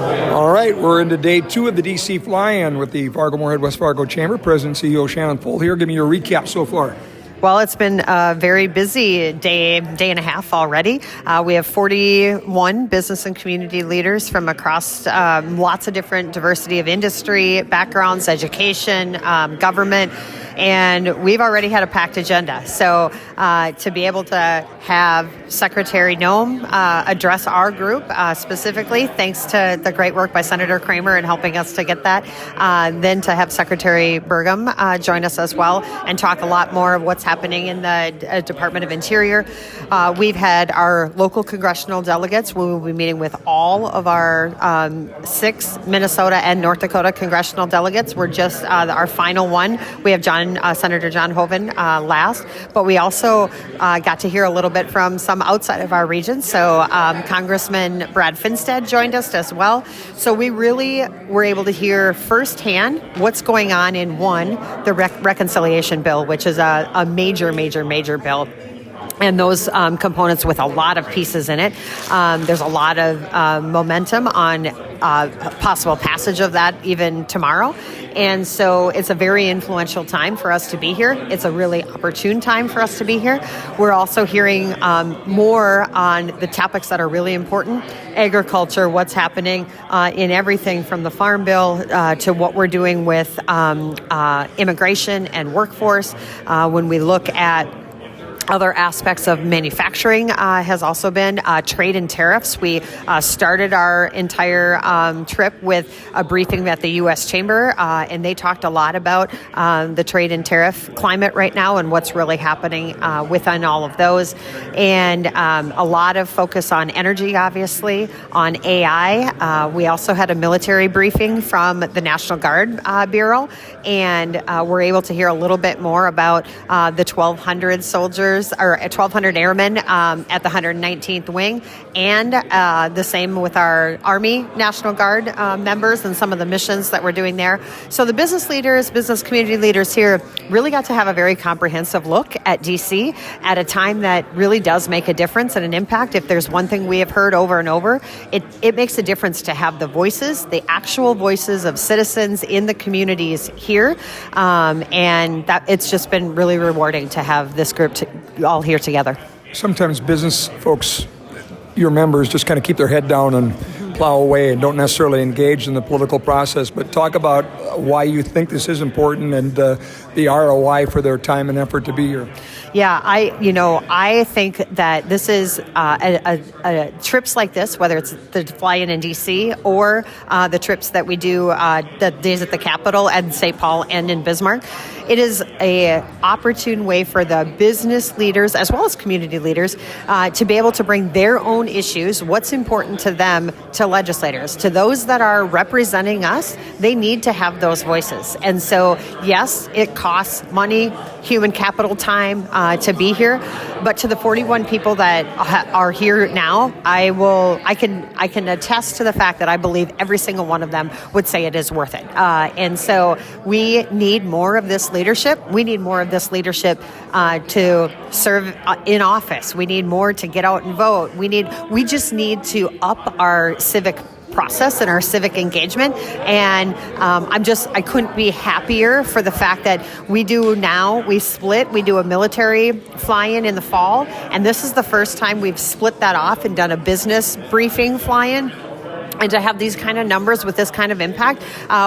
All right, we're into day 2 of the DC fly-in with the Fargo-Moorhead West Fargo Chamber. President and CEO Shannon here. Give me your recap so far. Well, it's been a very busy day and a half already. We have 41 business and community leaders from across lots of different diversity of industry, backgrounds, education, government, and we've already had a packed agenda. So to be able to have Secretary Noem address our group specifically, thanks to the great work by Senator Cramer in helping us to get that, then to have Secretary Burgum join us as well and talk a lot more of what's happening in the Department of Interior. We've had our local congressional delegates. We will be meeting with all of our 6 Minnesota and North Dakota congressional delegates. We're just our final one. We have Senator John Hoeven last, but we also got to hear a little bit from some outside of our region. So Congressman Brad Finstead joined us as well. So we really were able to hear firsthand what's going on in the reconciliation bill, which is a major bill. And those components with a lot of pieces in it. There's a lot of momentum on possible passage of that even tomorrow. And so it's a very influential time for us to be here. It's a really opportune time for us to be here. We're also hearing more on the topics that are really important. Agriculture, what's happening in everything from the Farm Bill to what we're doing with immigration and workforce. When we look at other aspects of manufacturing has also been trade and tariffs. We started our entire trip with a briefing at the U.S. Chamber, and they talked a lot about the trade and tariff climate right now and what's really happening within all of those. And a lot of focus on energy, obviously, on AI. We also had a military briefing from the National Guard Bureau, and we're able to hear a little bit more about the 1,200 soldiers or 1,200 airmen at the 119th Wing, and the same with our Army National Guard members and some of the missions that we're doing there. So the business leaders, business community leaders here really got to have a very comprehensive look at DC at a time that really does make a difference and an impact. If there's one thing we have heard over and over, it makes a difference to have the voices, the actual voices of citizens in the communities here, and that it's just been really rewarding to have this group all here together. Sometimes business folks, your members, just kind of keep their head down and plow away and don't necessarily engage in the political process, but talk about why you think this is important and the ROI for their time and effort to be here. Yeah, I think that this is trips like this, whether it's the fly-in DC or the trips that we do the days at the Capitol and St. Paul and in Bismarck. It is a opportune way for the business leaders as well as community leaders to be able to bring their own issues, what's important to them, to legislators, to those that are representing us. They need to have those voices. And so, yes, it costs money, human capital, time to be here, but to the 41 people that are here now, I can attest to the fact that I believe every single one of them would say it is worth it. And so we need more of this leadership. We need more of this leadership to serve in office. We need more to get out and vote. We just need to up our civic process and our civic engagement. And I couldn't be happier for the fact that we do a military fly-in in the fall. And this is the first time we've split that off and done a business briefing fly-in. And to have these kind of numbers with this kind of impact,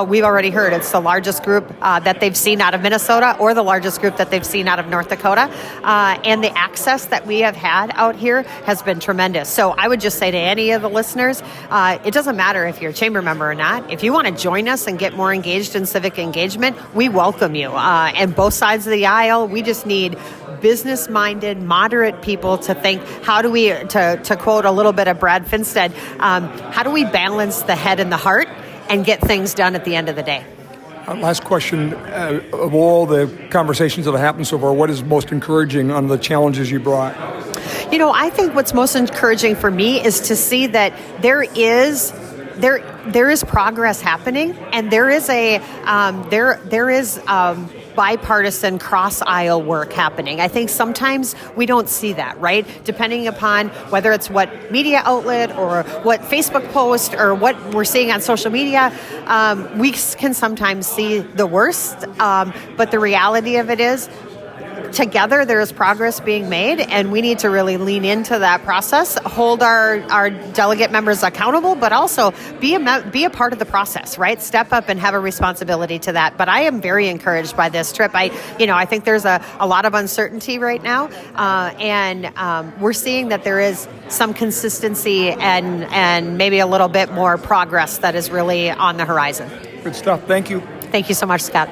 we've already heard it's the largest group that they've seen out of Minnesota or the largest group that they've seen out of North Dakota. And the access that we have had out here has been tremendous. So I would just say to any of the listeners, it doesn't matter if you're a chamber member or not. If you want to join us and get more engaged in civic engagement, we welcome you. And both sides of the aisle, we just need business-minded, moderate people to think, how do we, to quote a little bit of Brad Finstead, how do we balance the head and the heart and get things done at the end of the day? Last question, of all the conversations that have happened so far, what is most encouraging on the challenges you brought? I think what's most encouraging for me is to see that there is progress happening, and there is bipartisan cross-aisle work happening. I think sometimes we don't see that, right? Depending upon whether it's what media outlet or what Facebook post or what we're seeing on social media, we can sometimes see the worst. But the reality of it is, together there is progress being made, and we need to really lean into that process, hold our delegate members accountable, but also be a part of the process, right? Step up and have a responsibility to that. But I am very encouraged by this trip. I think there's a lot of uncertainty right now, and we're seeing that there is some consistency and maybe a little bit more progress that is really on the horizon. Good stuff. Thank you. Thank you so much, Scott.